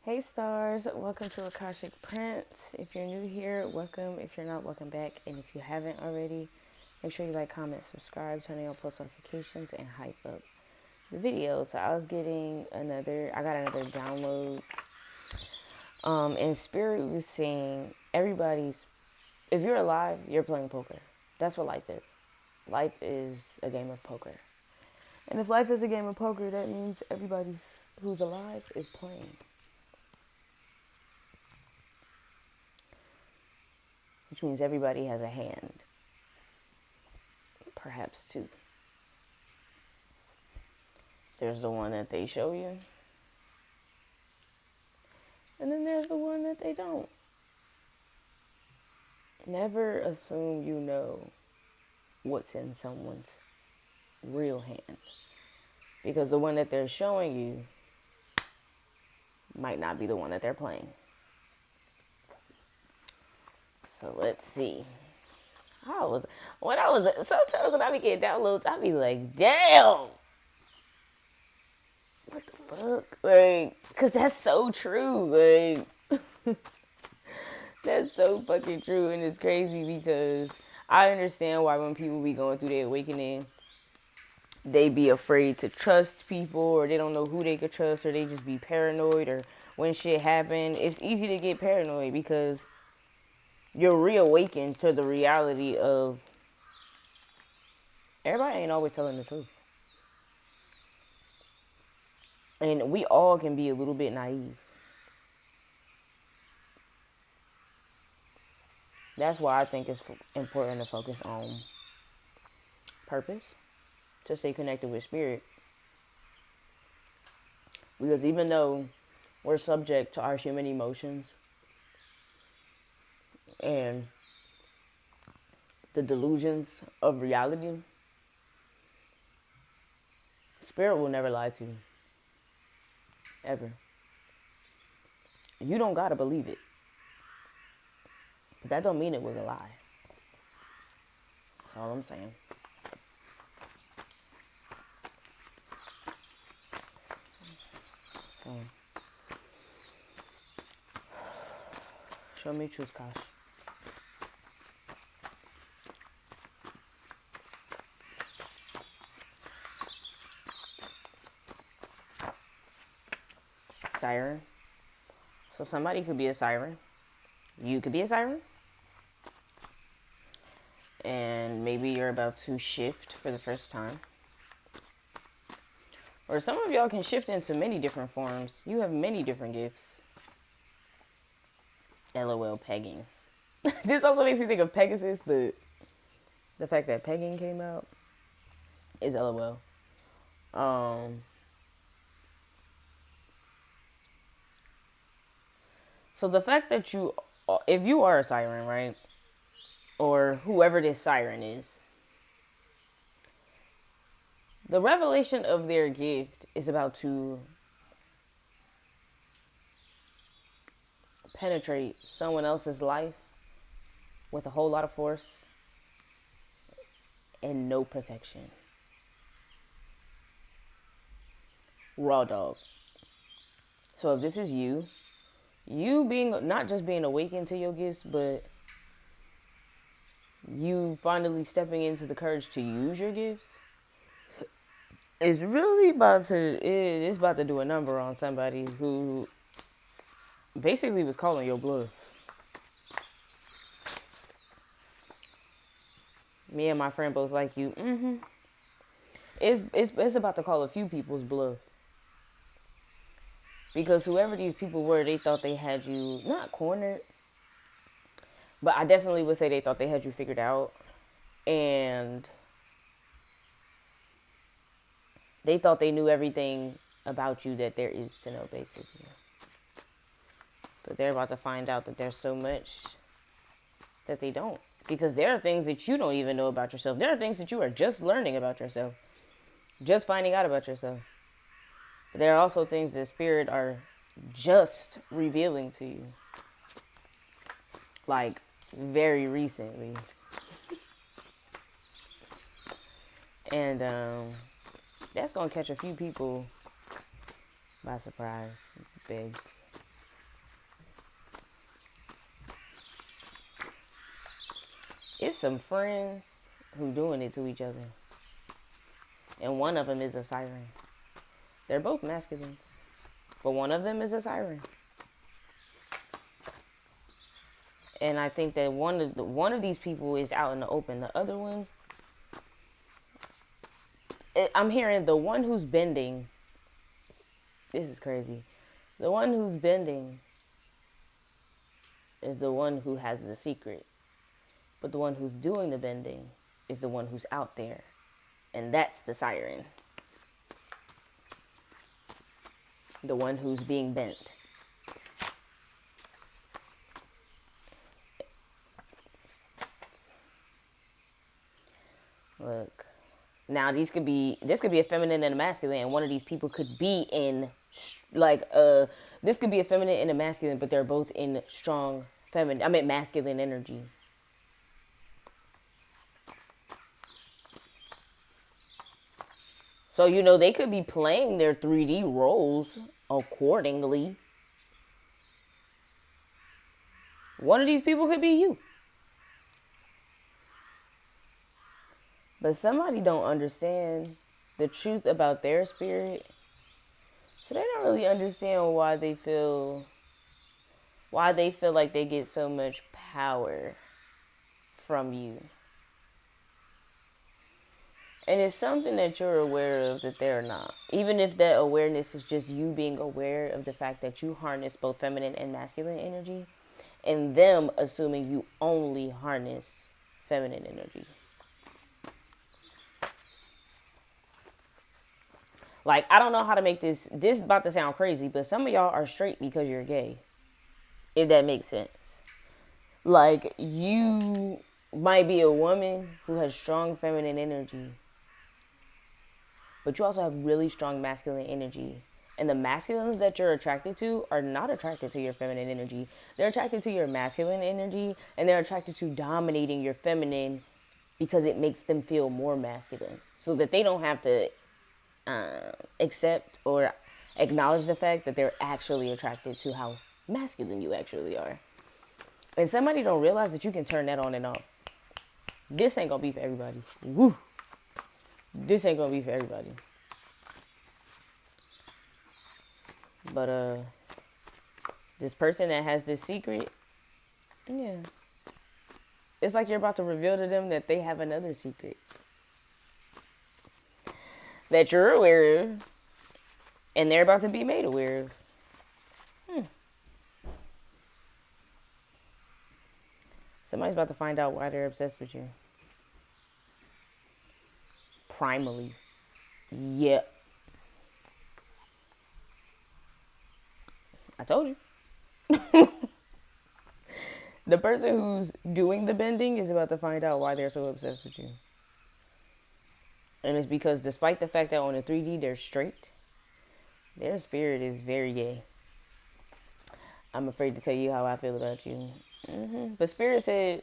Hey stars, welcome to Akashic Prince. If you're new here, welcome. If you're not, welcome back. And if you haven't already, make sure you like, comment, subscribe, turn on post notifications, and hype up the video. So I got another download. And Spirit was saying if you're alive, you're playing poker. That's what life is. Life is a game of poker. And if life is a game of poker, that means who's alive is playing. Which means everybody has a hand. Perhaps two. There's the one that they show you. And then there's the one that they don't. Never assume you know what's in someone's real hand. Because the one that they're showing you might not be the one that they're playing. So let's see. Sometimes when I be getting downloads, I be like, damn. What the fuck? Like, cause that's so true. Like, that's so fucking true. And it's crazy because I understand why when people be going through their awakening, they be afraid to trust people, or they don't know who they could trust, or they just be paranoid, or when shit happen, it's easy to get paranoid because you're reawakened to the reality of everybody ain't always telling the truth. And we all can be a little bit naive. That's why I think it's important to focus on purpose, to stay connected with spirit. Because even though we're subject to our human emotions and the delusions of reality, spirit will never lie to you. Ever. You don't gotta believe it. But that don't mean it was a lie. That's all I'm saying. So, show me truth, Kosh. Siren. So somebody could be a siren. You could be a siren. And maybe you're about to shift for the first time. Or some of y'all can shift into many different forms. You have many different gifts. LOL, pegging. This also makes me think of Pegasus, but the fact that pegging came out is LOL. So the fact that if you are a siren, right? Or whoever this siren is, the revelation of their gift is about to penetrate someone else's life with a whole lot of force and no protection. Raw dog. So if this is you being, not just being awakened to your gifts, but you finally stepping into the courage to use your gifts, it's about to do a number on somebody who basically was calling your bluff. Me and my friend both like you. It's about to call a few people's bluff. Because whoever these people were, they thought they had you not cornered, but I definitely would say they thought they had you figured out. And they thought they knew everything about you that there is to know, basically. But they're about to find out that there's so much that they don't. Because there are things that you don't even know about yourself. There are things that you are just learning about yourself. Just finding out about yourself. But there are also things that spirit are just revealing to you. Like, very recently. And that's going to catch a few people by surprise, babes. It's some friends who doing it to each other. And one of them is a siren. They're both masculines. But one of them is a siren. And I think that one of these people is out in the open. The other one, I'm hearing the one who's bending. This is crazy. The one who's bending is the one who has the secret. But the one who's doing the bending is the one who's out there. And that's the siren. The one who's being bent. Look. Now this could be a feminine and a masculine, and one of these people could be in this could be a feminine and a masculine, but they're both in strong masculine energy. So, they could be playing their 3D roles accordingly. One of these people could be you. But somebody don't understand the truth about their spirit. So they don't really understand why they feel like they get so much power from you. And it's something that you're aware of that they're not. Even if that awareness is just you being aware of the fact that you harness both feminine and masculine energy, and them assuming you only harness feminine energy. Like, I don't know how to make this is about to sound crazy, but some of y'all are straight because you're gay. If that makes sense. Like, you might be a woman who has strong feminine energy, but you also have really strong masculine energy. And the masculines that you're attracted to are not attracted to your feminine energy. They're attracted to your masculine energy, and they're attracted to dominating your feminine because it makes them feel more masculine. So that they don't have to accept or acknowledge the fact that they're actually attracted to how masculine you actually are. And somebody don't realize that you can turn that on and off. This ain't gonna be for everybody. Woo! This ain't gonna be for everybody. But this person that has this secret, yeah. It's like you're about to reveal to them that they have another secret that you're aware of, and they're about to be made aware of. Somebody's about to find out why they're obsessed with you. Primally. Yep. I told you. The person who's doing the bending is about to find out why they're so obsessed with you. And it's because despite the fact that on the 3D they're straight, their spirit is very gay. I'm afraid to tell you how I feel about you. But Spirit said,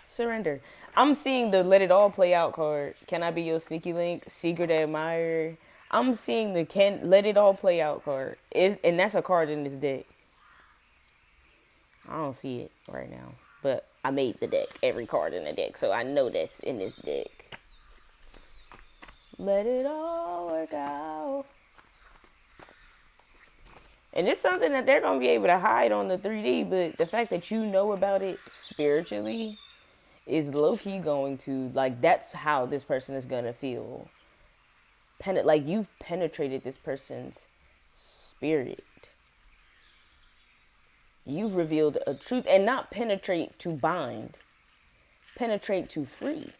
surrender. I'm seeing the let it all play out card. Can I be your sneaky link? Secret admirer. I'm seeing the can let it all play out card. And that's a card in this deck. I don't see it right now. But I made the deck. Every card in the deck. So I know that's in this deck. Let it all work out. And it's something that they're going to be able to hide on the 3D, but the fact that you know about it spiritually is low-key going to, like, that's how this person is going to feel. Like, you've penetrated this person's spirit. You've revealed a truth, and not penetrate to bind. Penetrate to free.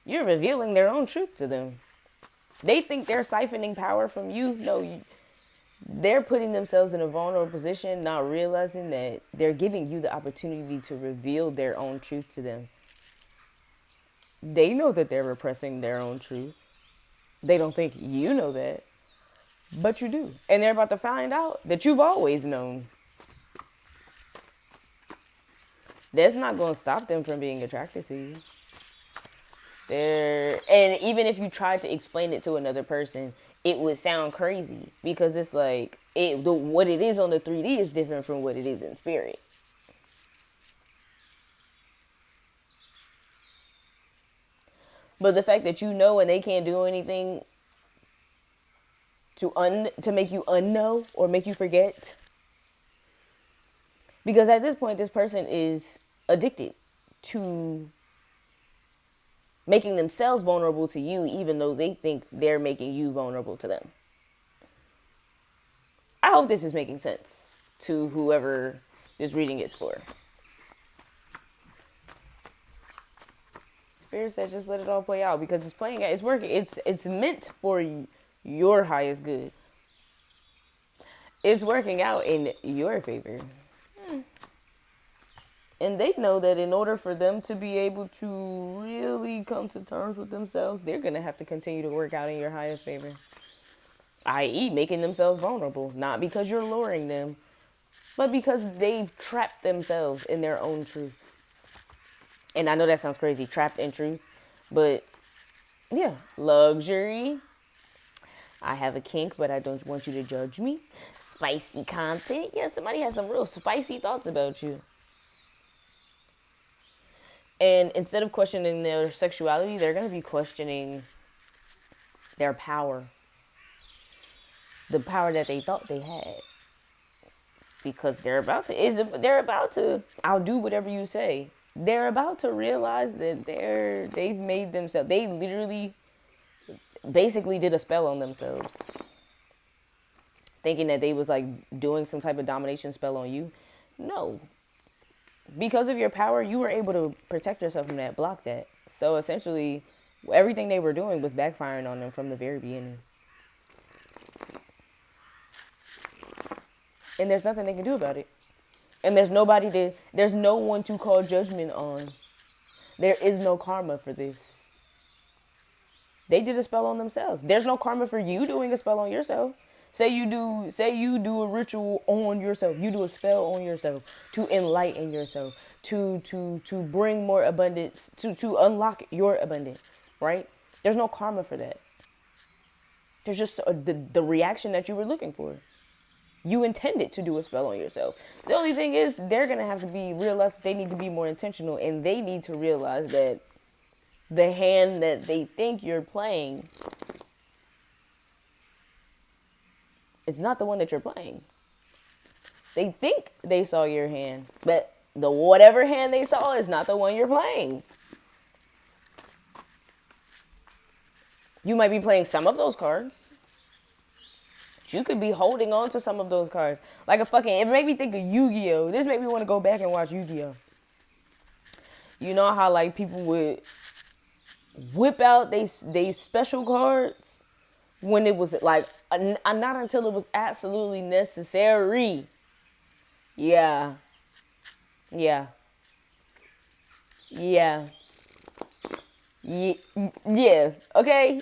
You're revealing their own truth to them. They think they're siphoning power from you. No, they're putting themselves in a vulnerable position, not realizing that they're giving you the opportunity to reveal their own truth to them. They know that they're repressing their own truth. They don't think you know that, but you do. And they're about to find out that you've always known. That's not going to stop them from being attracted to you. And even if you tried to explain it to another person, it would sound crazy because it's like what it is on the 3D is different from what it is in spirit. But the fact that you know and they can't do anything to make you unknow or make you forget. Because at this point, this person is addicted to making themselves vulnerable to you, even though they think they're making you vulnerable to them. I hope this is making sense to whoever this reading is for. Spirit said just let it all play out because it's playing out. It's working. It's meant for your highest good. It's working out in your favor. And they know that in order for them to be able to really come to terms with themselves, they're going to have to continue to work out in your highest favor. I.e. making themselves vulnerable. Not because you're luring them, but because they've trapped themselves in their own truth. And I know that sounds crazy, trapped in truth. But, yeah, luxury. I have a kink, but I don't want you to judge me. Spicy content. Yeah, somebody has some real spicy thoughts about you. And instead of questioning their sexuality, they're going to be questioning their power. The power that they thought they had. Because they're about to, I'll do whatever you say. They're about to realize that they've made themselves, they literally basically did a spell on themselves. Thinking that they was like doing some type of domination spell on you. No. Because of your power, you were able to protect yourself from that, block that. So essentially, everything they were doing was backfiring on them from the very beginning. And there's nothing they can do about it. And there's no one to call judgment on. There is no karma for this. They did a spell on themselves. There's no karma for you doing a spell on yourself. Say you do a ritual on yourself. You do a spell on yourself to enlighten yourself, to bring more abundance, to unlock your abundance, right? There's no karma for that. There's just the reaction that you were looking for. You intended to do a spell on yourself. The only thing is they're going to have to realize that they need to be more intentional, and they need to realize that the hand that they think you're playing is not the one that you're playing. They think they saw your hand, but the whatever hand they saw is not the one you're playing. You might be playing some of those cards. You could be holding on to some of those cards. Like it made me think of Yu-Gi-Oh! This made me want to go back and watch Yu-Gi-Oh! You know how like people would whip out they special cards when it was like not until it was absolutely necessary. Yeah. Okay.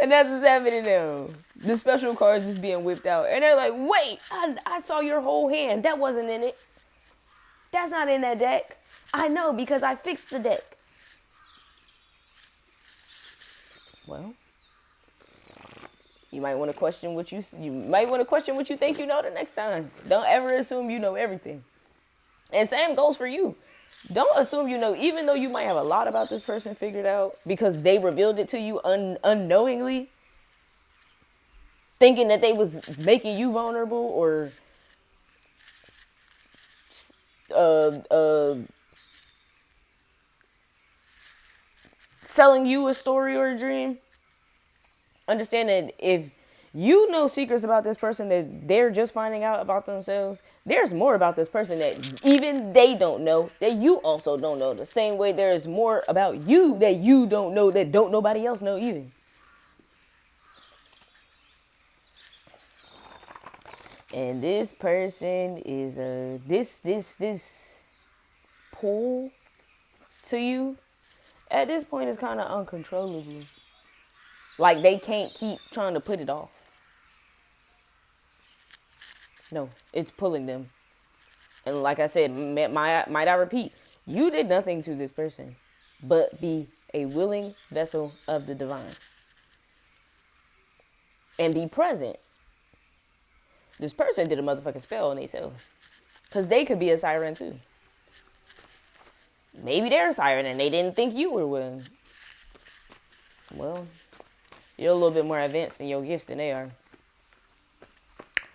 And that's what's happening now. The special cards is being whipped out. And they're like, wait, I saw your whole hand. That wasn't in it. That's not in that deck. I know because I fixed the deck. Well, you might want to question what you think you know the next time. Don't ever assume you know everything. And same goes for you. Don't assume you know, even though you might have a lot about this person figured out because they revealed it to you unknowingly, thinking that they was making you vulnerable or selling you a story or a dream. Understand that if you know secrets about this person that they're just finding out about themselves, there's more about this person that even they don't know, that you also don't know. The same way there is more about you that you don't know, that don't nobody else know either. And this person is this pull to you at this point is kind of uncontrollable. Like they can't keep trying to put it off. No, it's pulling them. And like I said, might I repeat, you did nothing to this person but be a willing vessel of the divine. And be present. This person did a motherfucking spell on themselves. Because they could be a siren too. Maybe they're a siren and they didn't think you were one. Well, you're a little bit more advanced in your gifts than they are.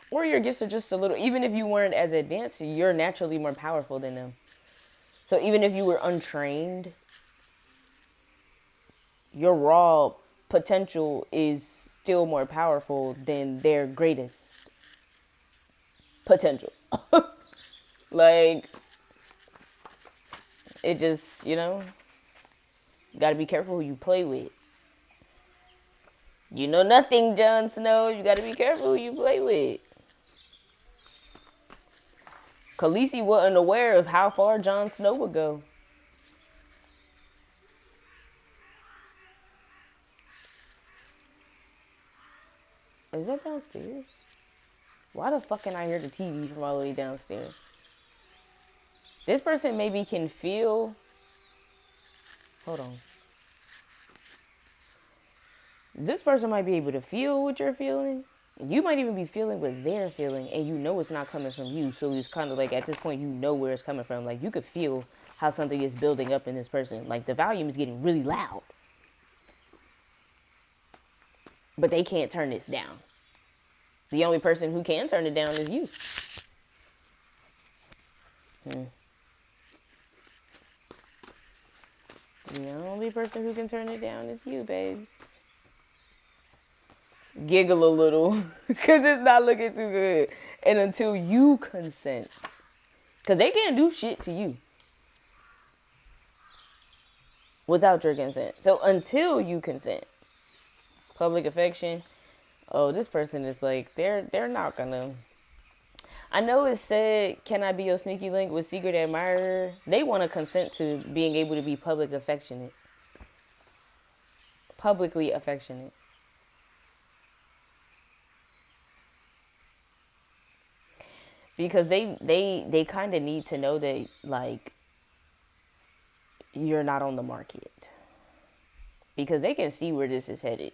Or your gifts are just a little, even if you weren't as advanced, you're naturally more powerful than them. So even if you were untrained, your raw potential is still more powerful than their greatest potential. Like, it just, gotta be careful who you play with. You know nothing, Jon Snow. You gotta be careful who you play with. Khaleesi wasn't aware of how far Jon Snow would go. Is that downstairs? Why the fuck can I hear the TV from all the way downstairs? This person maybe can feel... Hold on. This person might be able to feel what you're feeling. You might even be feeling what they're feeling, and you know it's not coming from you. So it's kind of like, at this point, you know where it's coming from. Like, you could feel how something is building up in this person. Like, the volume is getting really loud. But they can't turn this down. The only person who can turn it down is you. The only person who can turn it down is you, babes. Giggle a little, because it's not looking too good. And until you consent. Because they can't do shit to you without your consent. So until you consent. Public affection. Oh, this person is like, they're not gonna... I know it said, can I be your sneaky link with secret admirer? They want to consent to being able to be publicly affectionate. Because they kind of need to know that, like, you're not on the market. Because they can see where this is headed.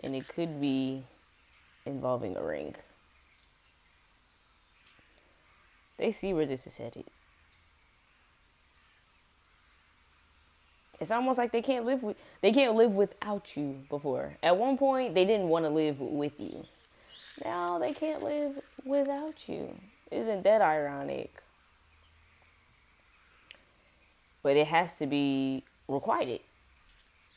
And it could be involving a ring. They see where this is headed. It's almost like they can't live without you before. At one point, they didn't want to live with you. Now they can't live without you. Isn't that ironic? But it has to be requited.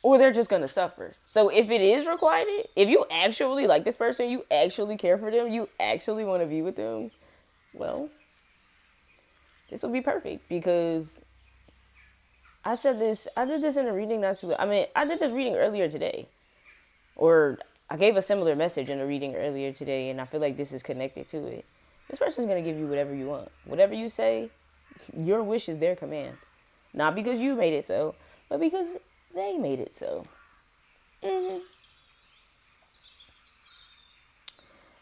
Or they're just going to suffer. So if it is requited, if you actually like this person, you actually care for them, you actually want to be with them, well, this will be perfect. Because I did this in a reading I did this reading earlier today. Or I gave a similar message in a reading earlier today, and I feel like this is connected to it. This person's going to give you whatever you want. Whatever you say, your wish is their command. Not because you made it so, but because they made it so. And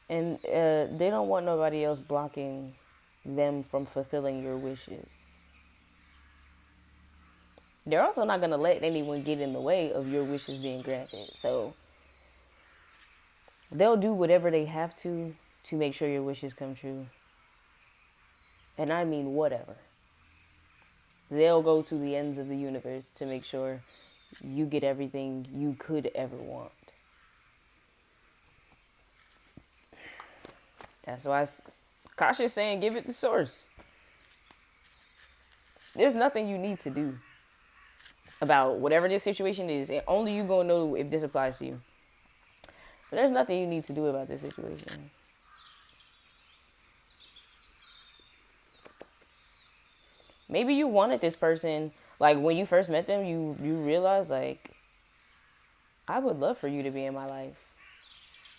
they don't want nobody else blocking them from fulfilling your wishes. They're also not going to let anyone get in the way of your wishes being granted. So they'll do whatever they have to make sure your wishes come true. And I mean whatever. They'll go to the ends of the universe to make sure you get everything you could ever want. That's why Kasha's saying give it the source. There's nothing you need to do about whatever this situation is. And only you gonna know if this applies to you. But there's nothing you need to do about this situation. Maybe you wanted this person, like when you first met them, you realized, like, I would love for you to be in my life.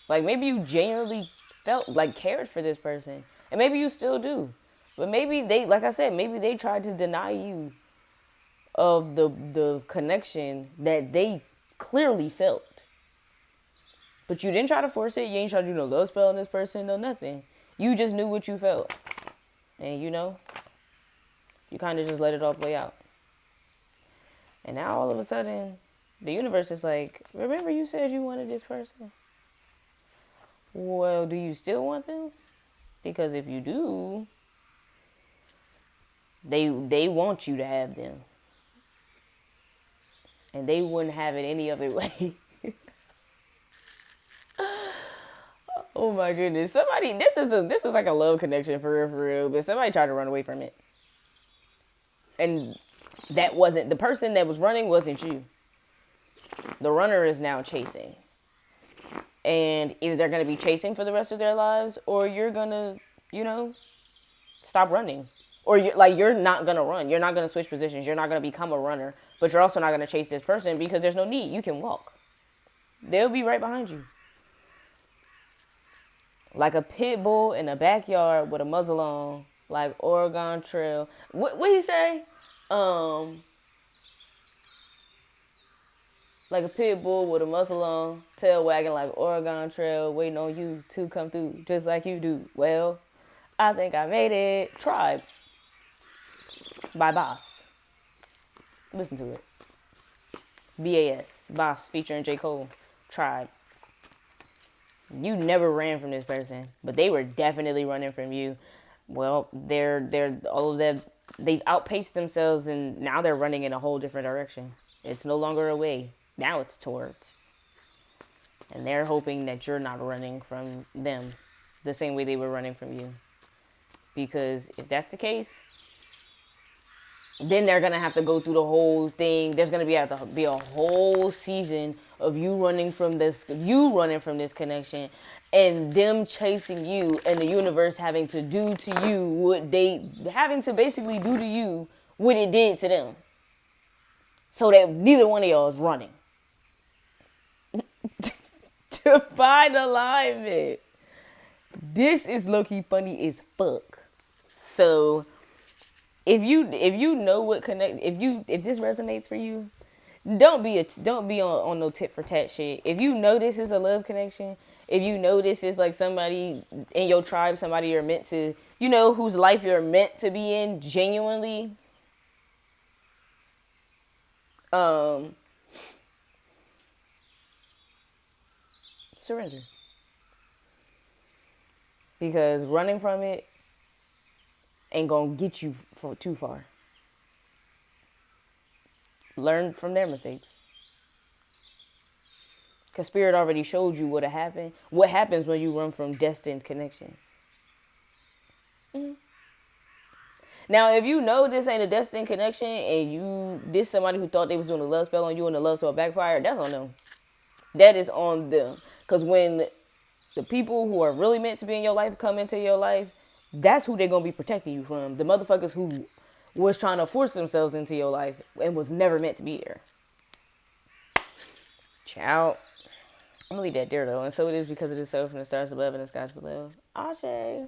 Like, maybe you genuinely felt, like, cared for this person. And maybe you still do. But maybe they, like I said, maybe they tried to deny you of the connection that they clearly felt. But you didn't try to force it. You ain't try to do no love spell on this person, no nothing. You just knew what you felt. And you kind of just let it all play out. And now all of a sudden, the universe is like, remember you said you wanted this person? Well, do you still want them? Because if you do, They want you to have them. And they wouldn't have it any other way. Oh my goodness. Somebody this is like a love connection for real, but somebody tried to run away from it. And that wasn't the person that was running wasn't you. The runner is now chasing. And either they're gonna be chasing for the rest of their lives or you're gonna, stop running. Or you're not gonna run. You're not gonna switch positions. You're not gonna become a runner. But you're also not gonna chase this person because there's no need. You can walk. They'll be right behind you. Like a pit bull in a backyard with a muzzle on, like Oregon Trail. What he say? Like a pit bull with a muzzle on, tail wagging like Oregon Trail, waiting on you to come through just like you do. Well, I think I made it. Tribe by Boss. Listen to it. BAS, Boss featuring J. Cole. Tribe. You never ran from this person, but they were definitely running from you. Well, they're all of that. They've outpaced themselves, and now they're running in a whole different direction. It's no longer away. Now it's towards. And they're hoping that you're not running from them the same way they were running from you. Because if that's the case, then they're going to have to go through the whole thing. There's going to have to be a whole season of you running from this connection, and them chasing you, and the universe having to do to you having to basically do to you what it did to them. So that neither one of y'all is running. To find alignment. This is low-key funny as fuck. So if you know what connect, if this resonates for you, don't be on no tit for tat shit. If you know this is a love connection, if you know this is like somebody in your tribe, somebody you're meant to, whose life you're meant to be in genuinely, surrender. Because running from it ain't gonna get you too far. Learn from their mistakes. Because Spirit already showed you what'll happen. What happens when you run from destined connections. Mm-hmm. Now, if you know this ain't a destined connection and this somebody who thought they was doing a love spell on you and the love spell backfired, that's on them. That is on them. Because when the people who are really meant to be in your life come into your life, that's who they're going to be protecting you from. The motherfuckers who was trying to force themselves into your life and was never meant to be there. Ciao. I'm going to leave that there, though. And so it is because it is so from the stars above and the skies below. Ashe.